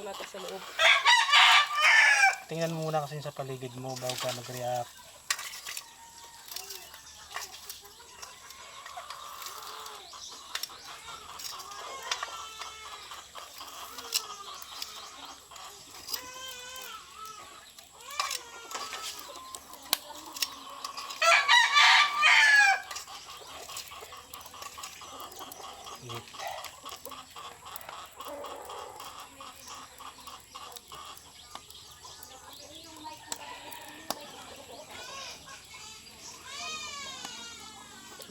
wala tayo sa loob. Tingnan mo muna kasi sa paligid mo bago ka mag-react.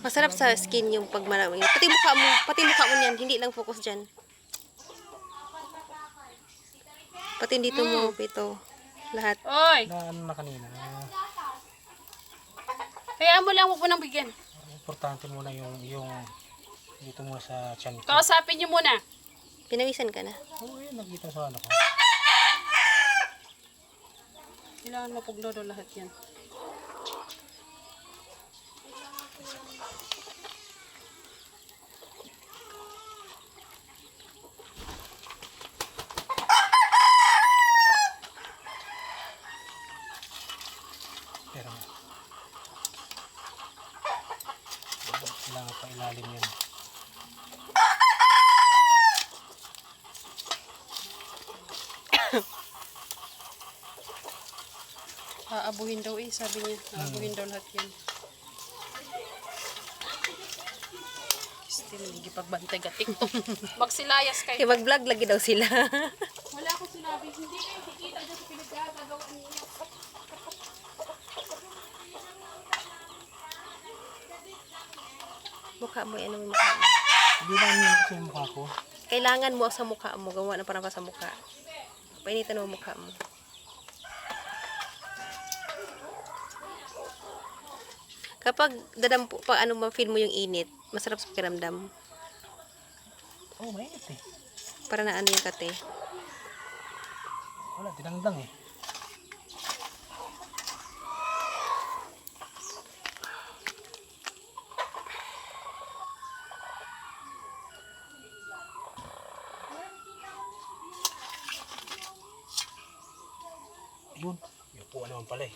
Masarap sa skin yung pag marami. Pati mukha mo niyan, hindi lang focus diyan. Pati dito mo, pito. Lahat. Oy! Na ano na kanina. Kaya mo lang, huwag mo nang bigyan. Importante muna yung dito muna sa tiyan ko. Kausapin niyo muna. Pinawisan ka na. Oo, yun nakita sa ano ko. Kailangan mapaglodo lahat yan. Pero kailangan pa ilalim yan. Aabuhin daw sabi niya. Aabuhin daw lahat yan. Still, hindi pagbantay ka TikTok. Magsilayas kayo. Kaya mag-vlog lagi daw sila. Wala akong sinabi. Hindi kayo kikita dyan sa pinagkagagawa niyo. Mukha mo, ano yung mukha mo? Hindi namin yun kasi yung mukha ko. Kailangan mo sa mukha mo. Gawa na parang ka sa mukha. Painitan mo mukha mo. Kapag dadampo, pag ano ma-feel mo yung init, masarap sa pakiramdam. Oo, mainit eh. Para na ano yung kate. Wala, tinangdang eh. Ayun, yung puwa naman pala eh.